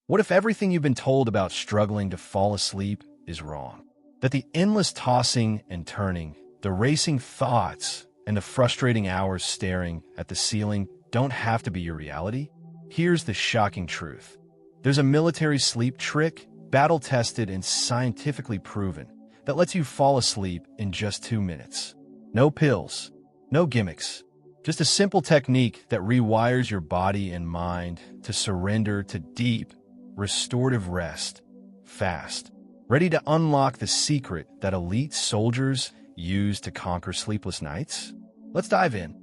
What if everything you've been told about struggling to fall asleep is wrong? That the endless tossing and turning, the racing thoughts, and the frustrating hours staring at the ceiling don't have to be your reality? Here's the shocking truth. There's a military sleep trick, battle-tested and scientifically proven, that lets you fall asleep in just 2 minutes. No pills, no gimmicks, just a simple technique that rewires your body and mind to surrender to deep, restorative rest, fast. Ready to unlock the secret that elite soldiers use to conquer sleepless nights? Let's dive in.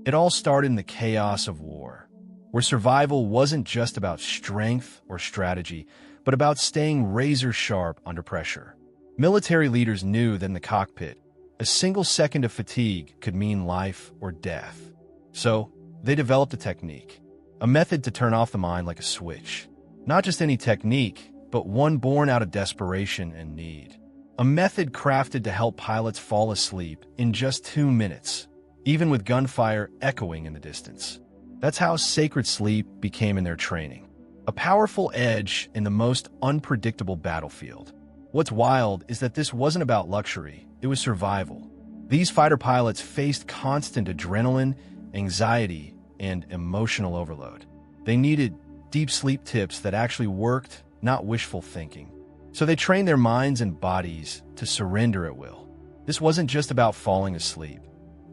It all started in the chaos of war, where survival wasn't just about strength or strategy, but about staying razor-sharp under pressure. Military leaders knew that in the cockpit, a single second of fatigue could mean life or death. So, they developed a technique, a method to turn off the mind like a switch. Not just any technique, but one born out of desperation and need. A method crafted to help pilots fall asleep in just 2 minutes, even with gunfire echoing in the distance. That's how sacred sleep became in their training. A powerful edge in the most unpredictable battlefield. What's wild is that this wasn't about luxury, it was survival. These fighter pilots faced constant adrenaline, anxiety, and emotional overload. They needed deep sleep tips that actually worked, not wishful thinking. So they trained their minds and bodies to surrender at will. This wasn't just about falling asleep.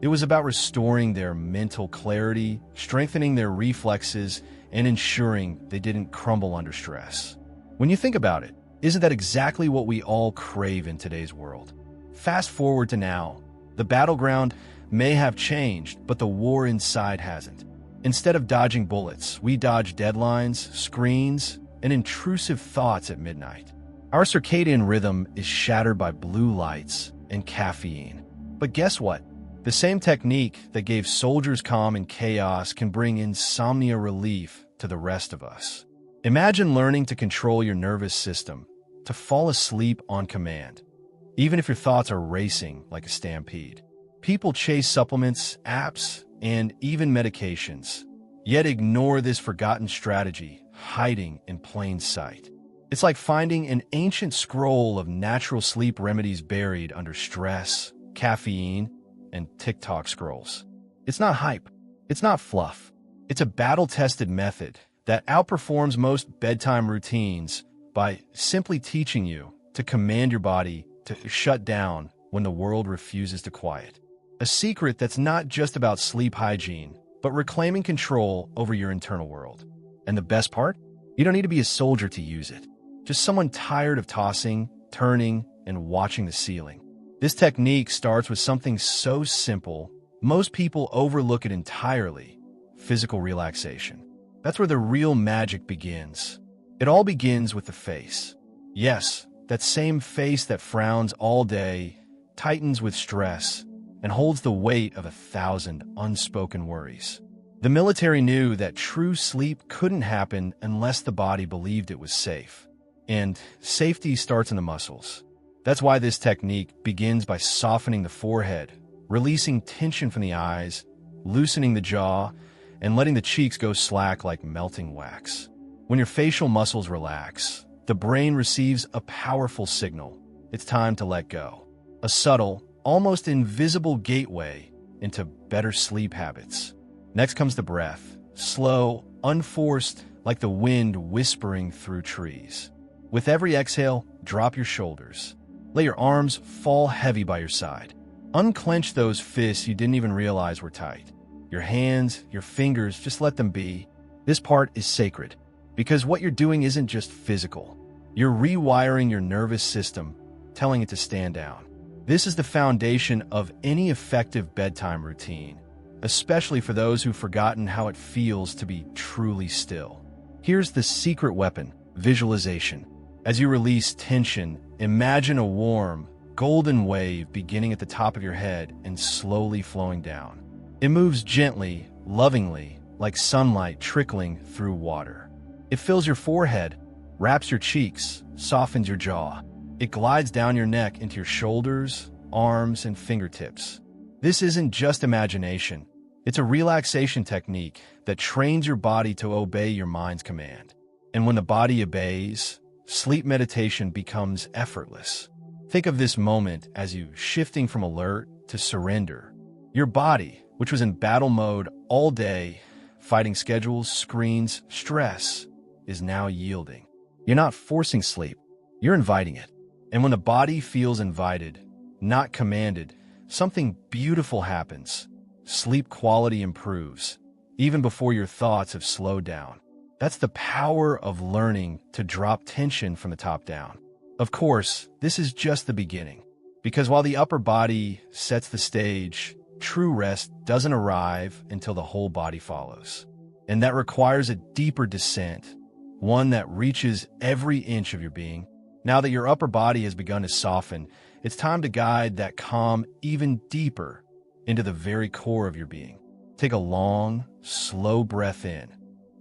It was about restoring their mental clarity, strengthening their reflexes, and ensuring they didn't crumble under stress. When you think about it, isn't that exactly what we all crave in today's world? Fast forward to now. The battleground may have changed, but the war inside hasn't. Instead of dodging bullets, we dodge deadlines, screens, and intrusive thoughts at midnight. Our circadian rhythm is shattered by blue lights and caffeine. But guess what? The same technique that gave soldiers calm in chaos can bring insomnia relief to the rest of us. Imagine learning to control your nervous system, to fall asleep on command, even if your thoughts are racing like a stampede. People chase supplements, apps, and even medications, yet ignore this forgotten strategy hiding in plain sight. It's like finding an ancient scroll of natural sleep remedies buried under stress, caffeine, and TikTok scrolls. It's not hype. It's not fluff. It's a battle-tested method that outperforms most bedtime routines by simply teaching you to command your body to shut down when the world refuses to quiet. A secret that's not just about sleep hygiene, but reclaiming control over your internal world. And the best part? You don't need to be a soldier to use it. Just someone tired of tossing, turning, and watching the ceiling. This technique starts with something so simple, most people overlook it entirely: physical relaxation. That's where the real magic begins. It all begins with the face. Yes, that same face that frowns all day, tightens with stress, and holds the weight of 1,000 unspoken worries. The military knew that true sleep couldn't happen unless the body believed it was safe. And safety starts in the muscles. That's why this technique begins by softening the forehead, releasing tension from the eyes, loosening the jaw, and letting the cheeks go slack like melting wax. When your facial muscles relax, the brain receives a powerful signal. It's time to let go. A subtle, almost invisible gateway into better sleep habits. Next comes the breath, slow, unforced, like the wind whispering through trees. With every exhale, drop your shoulders. Let your arms fall heavy by your side. Unclench those fists you didn't even realize were tight. Your hands, your fingers, just let them be. This part is sacred, because what you're doing isn't just physical. You're rewiring your nervous system, telling it to stand down. This is the foundation of any effective bedtime routine, especially for those who've forgotten how it feels to be truly still. Here's the secret weapon: visualization. As you release tension, imagine a warm, golden wave beginning at the top of your head and slowly flowing down. It moves gently, lovingly, like sunlight trickling through water. It fills your forehead, wraps your cheeks, softens your jaw. It glides down your neck into your shoulders, arms, and fingertips. This isn't just imagination. It's a relaxation technique that trains your body to obey your mind's command. And when the body obeys, sleep meditation becomes effortless. Think of this moment as you shifting from alert to surrender. Your body, which was in battle mode all day, fighting schedules, screens, stress, is now yielding. You're not forcing sleep, you're inviting it. And when the body feels invited, not commanded, something beautiful happens. Sleep quality improves, even before your thoughts have slowed down. That's the power of learning to drop tension from the top down. Of course, this is just the beginning, because while the upper body sets the stage, true rest doesn't arrive until the whole body follows. And that requires a deeper descent, one that reaches every inch of your being. Now that your upper body has begun to soften, it's time to guide that calm even deeper into the very core of your being. Take a long, slow breath in.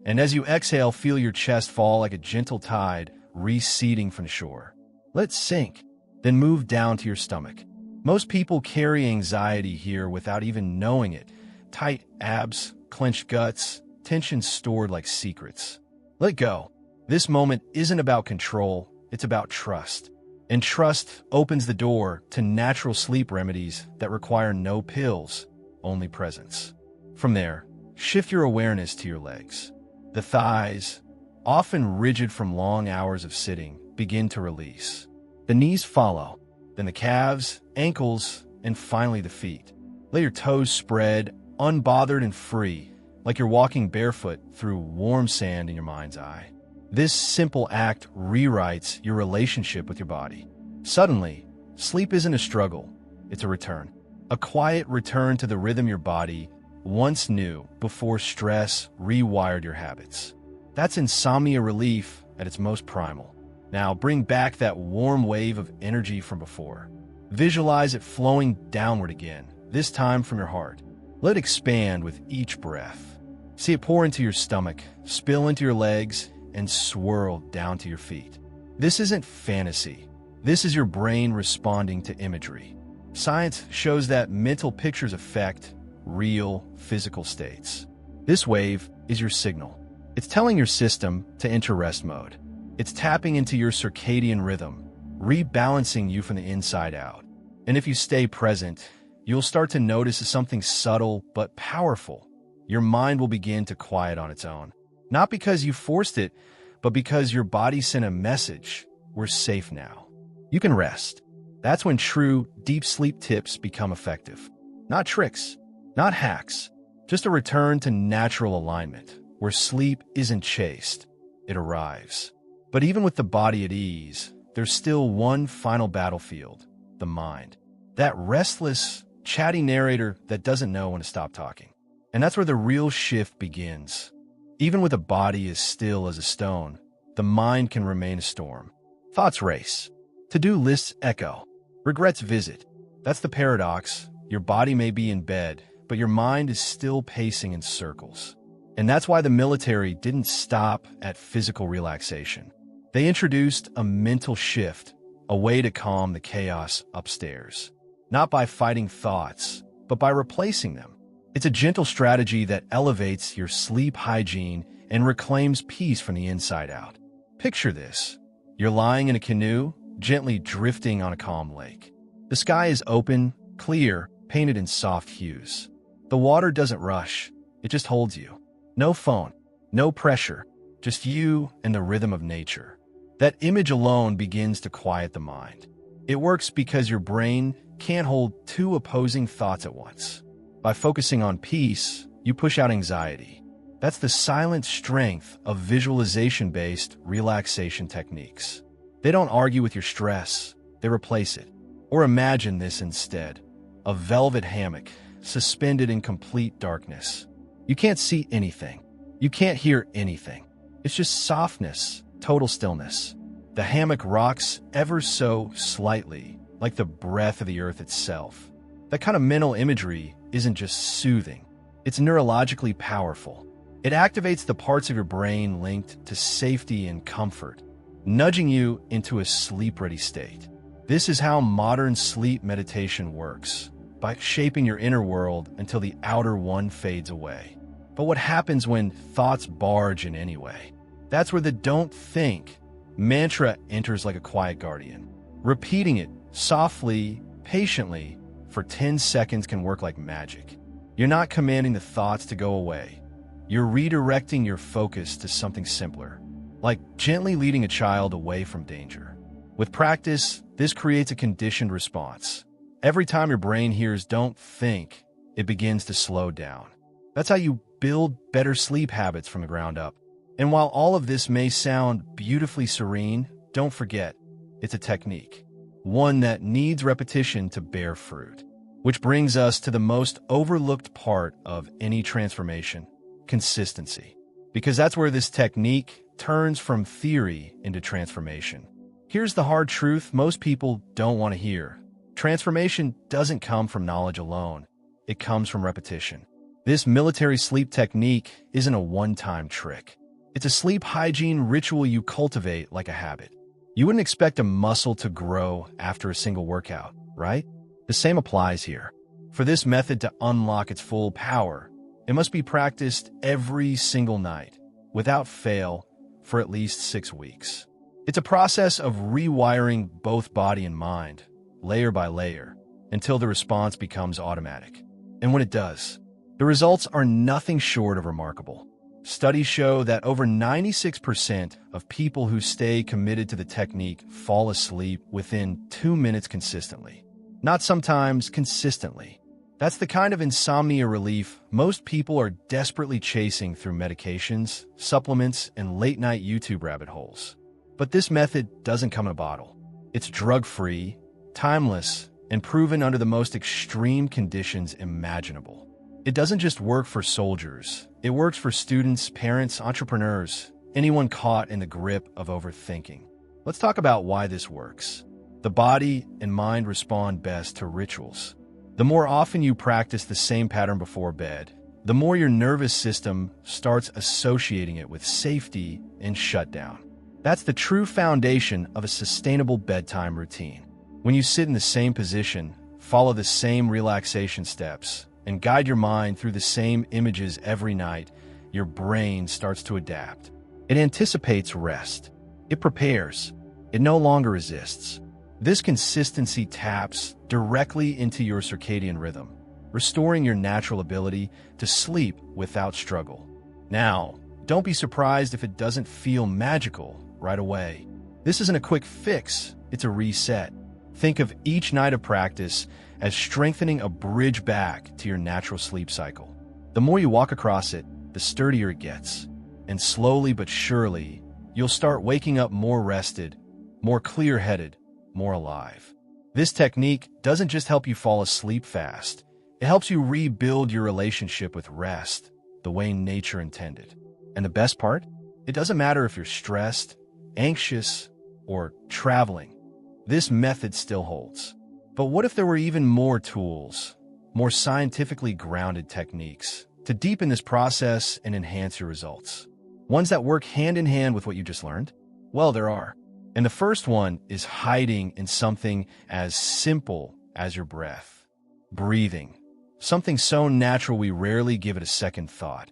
And as you exhale, feel your chest fall like a gentle tide receding from the shore. Let it sink, then move down to your stomach. Most people carry anxiety here without even knowing it. Tight abs, clenched guts, tension stored like secrets. Let go. This moment isn't about control, it's about trust. And trust opens the door to natural sleep remedies that require no pills, only presence. From there, shift your awareness to your legs. The thighs, often rigid from long hours of sitting, begin to release. The knees follow, then the calves, ankles, and finally the feet. Let your toes spread, unbothered and free, like you're walking barefoot through warm sand in your mind's eye. This simple act rewrites your relationship with your body. Suddenly, sleep isn't a struggle, it's a return. A quiet return to the rhythm your body once knew before stress rewired your habits. That's insomnia relief at its most primal. Now bring back that warm wave of energy from before. Visualize it flowing downward again, this time from your heart. Let it expand with each breath. See it pour into your stomach, spill into your legs, and swirl down to your feet. This isn't fantasy. This is your brain responding to imagery. Science shows that mental pictures affect real physical states. This wave is your signal. It's telling your system to enter rest mode. It's tapping into your circadian rhythm, rebalancing you from the inside out. And if you stay present, you'll start to notice something subtle but powerful. Your mind will begin to quiet on its own. Not because you forced it, but because your body sent a message. We're safe now. You can rest. That's when true, deep sleep tips become effective. Not tricks, not hacks, just a return to natural alignment, where sleep isn't chased, it arrives. But even with the body at ease, there's still one final battlefield, the mind. That restless, chatty narrator that doesn't know when to stop talking. And that's where the real shift begins. Even with a body as still as a stone, the mind can remain a storm. Thoughts race. To-do lists echo. Regrets visit. That's the paradox. Your body may be in bed, but your mind is still pacing in circles. And that's why the military didn't stop at physical relaxation. They introduced a mental shift, a way to calm the chaos upstairs. Not by fighting thoughts, but by replacing them. It's a gentle strategy that elevates your sleep hygiene and reclaims peace from the inside out. Picture this. You're lying in a canoe, gently drifting on a calm lake. The sky is open, clear, painted in soft hues. The water doesn't rush, it just holds you. No phone, no pressure, just you and the rhythm of nature. That image alone begins to quiet the mind. It works because your brain can't hold two opposing thoughts at once. By focusing on peace, you push out anxiety. That's the silent strength of visualization-based relaxation techniques. They don't argue with your stress, they replace it. Or imagine this instead. A velvet hammock, suspended in complete darkness. You can't see anything. You can't hear anything. It's just softness, total stillness. The hammock rocks ever so slightly, like the breath of the earth itself. That kind of mental imagery isn't just soothing. It's neurologically powerful. It activates the parts of your brain linked to safety and comfort, nudging you into a sleep-ready state. This is how modern sleep meditation works, by shaping your inner world until the outer one fades away. But what happens when thoughts barge in anyway? That's where the "don't think" mantra enters like a quiet guardian. Repeating it softly, patiently, for 10 seconds can work like magic. You're not commanding the thoughts to go away. You're redirecting your focus to something simpler, like gently leading a child away from danger. With practice, this creates a conditioned response. Every time your brain hears "don't think," it begins to slow down. That's how you build better sleep habits from the ground up. And while all of this may sound beautifully serene, don't forget, it's a technique, one that needs repetition to bear fruit. Which brings us to the most overlooked part of any transformation: consistency. Because that's where this technique turns from theory into transformation. Here's the hard truth most people don't want to hear. Transformation doesn't come from knowledge alone. It comes from repetition. This military sleep technique isn't a one-time trick. It's a sleep hygiene ritual you cultivate like a habit. You wouldn't expect a muscle to grow after a single workout, right? The same applies here. For this method to unlock its full power, it must be practiced every single night, without fail, for at least 6 weeks. It's a process of rewiring both body and mind, layer by layer, until the response becomes automatic. And when it does, the results are nothing short of remarkable. Studies show that over 96% of people who stay committed to the technique fall asleep within 2 minutes consistently. Not sometimes, consistently. That's the kind of insomnia relief most people are desperately chasing through medications, supplements, and late-night YouTube rabbit holes. But this method doesn't come in a bottle. It's drug-free, timeless, and proven under the most extreme conditions imaginable. It doesn't just work for soldiers. It works for students, parents, entrepreneurs, anyone caught in the grip of overthinking. Let's talk about why this works. The body and mind respond best to rituals. The more often you practice the same pattern before bed, the more your nervous system starts associating it with safety and shutdown. That's the true foundation of a sustainable bedtime routine. When you sit in the same position, follow the same relaxation steps, and guide your mind through the same images every night, your brain starts to adapt. It anticipates rest. It prepares. It no longer resists. This consistency taps directly into your circadian rhythm, restoring your natural ability to sleep without struggle. Now, don't be surprised if it doesn't feel magical right away. This isn't a quick fix, it's a reset. Think of each night of practice as strengthening a bridge back to your natural sleep cycle. The more you walk across it, the sturdier it gets. And slowly but surely, you'll start waking up more rested, more clear-headed, more alive. This technique doesn't just help you fall asleep fast. It helps you rebuild your relationship with rest the way nature intended. And the best part? It doesn't matter if you're stressed, anxious, or traveling. This method still holds. But what if there were even more tools, more scientifically grounded techniques to deepen this process and enhance your results? Ones that work hand in hand with what you just learned? Well, there are. And the first one is hiding in something as simple as your breath. Breathing, something so natural we rarely give it a second thought,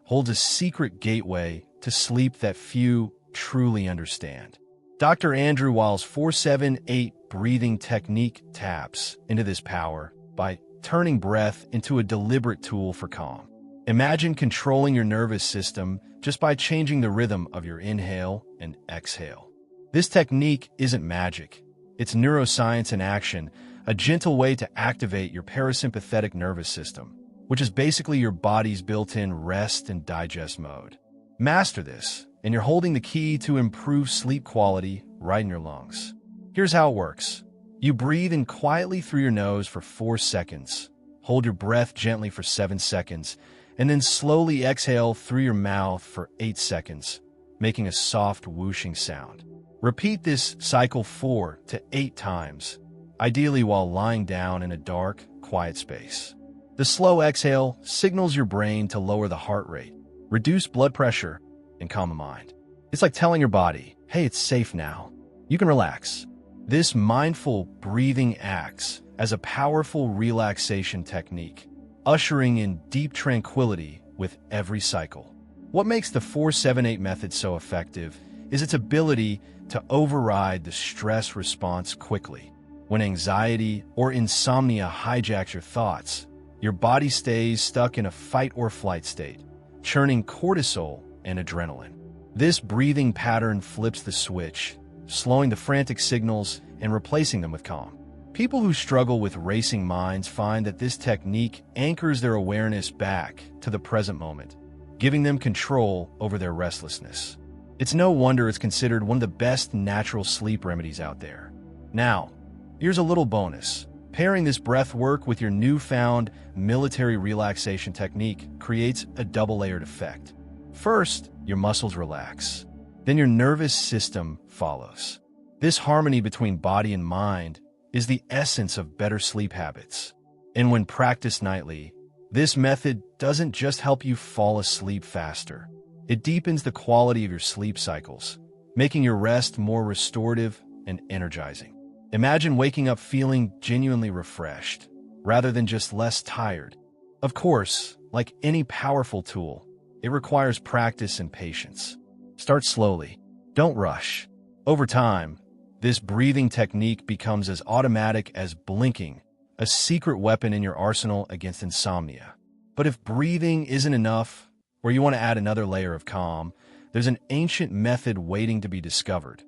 holds a secret gateway to sleep that few truly understand. Dr. Andrew Weil's 4-7-8 breathing technique taps into this power by turning breath into a deliberate tool for calm. Imagine controlling your nervous system just by changing the rhythm of your inhale and exhale. This technique isn't magic. It's neuroscience in action, a gentle way to activate your parasympathetic nervous system, which is basically your body's built-in rest and digest mode. Master this, and you're holding the key to improve sleep quality right in your lungs. Here's how it works. You breathe in quietly through your nose for 4 seconds, hold your breath gently for 7 seconds, and then slowly exhale through your mouth for 8 seconds, making a soft whooshing sound. Repeat this cycle 4 to 8 times, ideally while lying down in a dark, quiet space. The slow exhale signals your brain to lower the heart rate, reduce blood pressure, and calm the mind. It's like telling your body, hey, it's safe now. You can relax. This mindful breathing acts as a powerful relaxation technique, ushering in deep tranquility with every cycle. What makes the 478 method so effective is its ability to override the stress response quickly. When anxiety or insomnia hijacks your thoughts, your body stays stuck in a fight or flight state, churning cortisol and adrenaline. This breathing pattern flips the switch, slowing the frantic signals and replacing them with calm. People who struggle with racing minds find that this technique anchors their awareness back to the present moment, giving them control over their restlessness. It's no wonder it's considered one of the best natural sleep remedies out there. Now, here's a little bonus. Pairing this breath work with your newfound military relaxation technique creates a double-layered effect. First, your muscles relax. Then your nervous system follows. This harmony between body and mind is the essence of better sleep habits. And when practiced nightly, this method doesn't just help you fall asleep faster. It deepens the quality of your sleep cycles, making your rest more restorative and energizing. Imagine waking up feeling genuinely refreshed, rather than just less tired. Of course, like any powerful tool, it requires practice and patience. Start slowly. Don't rush. Over time, this breathing technique becomes as automatic as blinking, a secret weapon in your arsenal against insomnia. But if breathing isn't enough, or you want to add another layer of calm, there's an ancient method waiting to be discovered.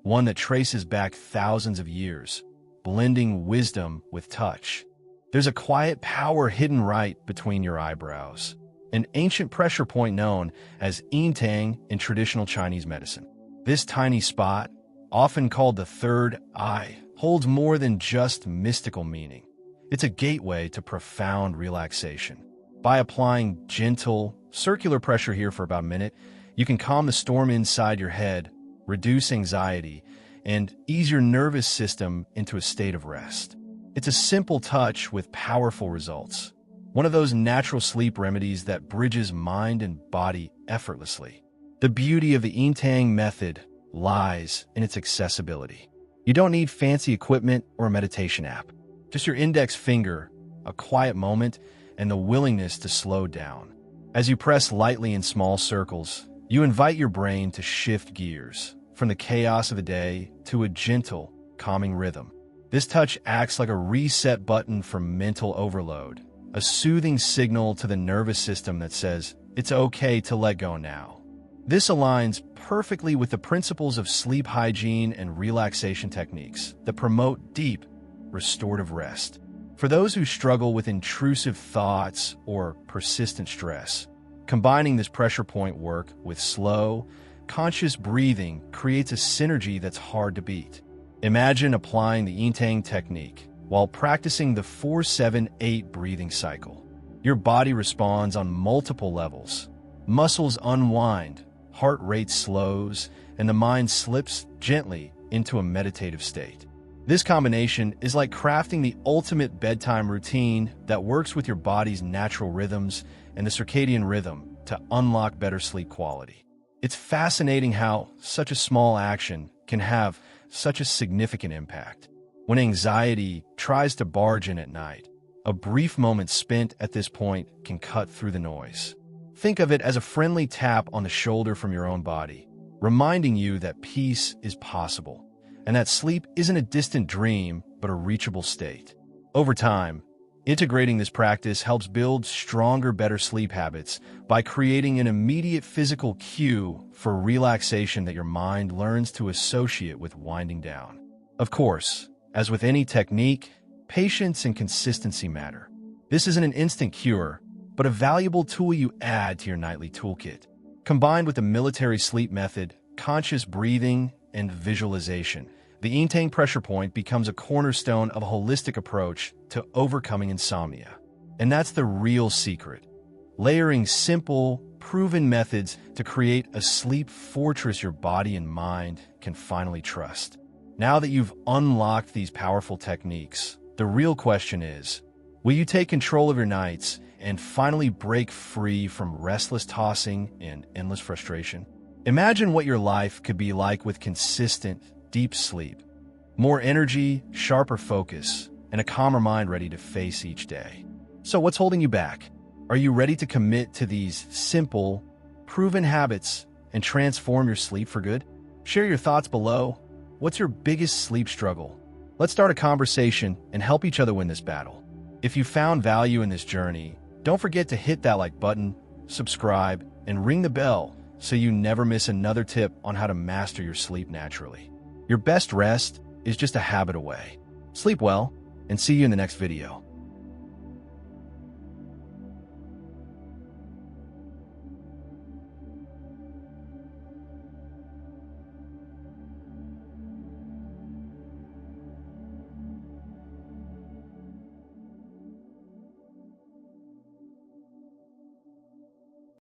One that traces back thousands of years, blending wisdom with touch. There's a quiet power hidden right between your eyebrows, an ancient pressure point known as Yintang in traditional Chinese medicine. This tiny spot, often called the third eye, holds more than just mystical meaning. It's a gateway to profound relaxation. By applying gentle, circular pressure here for about a minute, you can calm the storm inside your head, reduce anxiety, and ease your nervous system into a state of rest. It's a simple touch with powerful results. One of those natural sleep remedies that bridges mind and body effortlessly. The beauty of the Yintang method lies in its accessibility. You don't need fancy equipment or a meditation app. Just your index finger, a quiet moment, and the willingness to slow down. As you press lightly in small circles, you invite your brain to shift gears from the chaos of the day to a gentle, calming rhythm. This touch acts like a reset button for mental overload, a soothing signal to the nervous system that says, it's okay to let go now. This aligns perfectly with the principles of sleep hygiene and relaxation techniques that promote deep, restorative rest. For those who struggle with intrusive thoughts or persistent stress, combining this pressure point work with slow, conscious breathing creates a synergy that's hard to beat. Imagine applying the Yintang technique while practicing the 4-7-8 breathing cycle. Your body responds on multiple levels. Muscles unwind, heart rate slows, and the mind slips gently into a meditative state. This combination is like crafting the ultimate bedtime routine that works with your body's natural rhythms and the circadian rhythm to unlock better sleep quality. It's fascinating how such a small action can have such a significant impact. When anxiety tries to barge in at night, a brief moment spent at this point can cut through the noise. Think of it as a friendly tap on the shoulder from your own body, reminding you that peace is possible, and that sleep isn't a distant dream, but a reachable state. Over time, integrating this practice helps build stronger, better sleep habits by creating an immediate physical cue for relaxation that your mind learns to associate with winding down. Of course, as with any technique, patience and consistency matter. This isn't an instant cure, but a valuable tool you add to your nightly toolkit. Combined with the military sleep method, conscious breathing, and visualization, the Yintang pressure point becomes a cornerstone of a holistic approach to overcoming insomnia. And that's the real secret. Layering simple, proven methods to create a sleep fortress your body and mind can finally trust. Now that you've unlocked these powerful techniques, the real question is, will you take control of your nights and finally break free from restless tossing and endless frustration? Imagine what your life could be like with consistent, deep sleep, more energy, sharper focus, and a calmer mind ready to face each day. So what's holding you back? Are you ready to commit to these simple, proven habits and transform your sleep for good? Share your thoughts below. What's your biggest sleep struggle? Let's start a conversation and help each other win this battle. If you found value in this journey, don't forget to hit that like button, subscribe, and ring the bell so you never miss another tip on how to master your sleep naturally. Your best rest is just a habit away. Sleep well, and see you in the next video.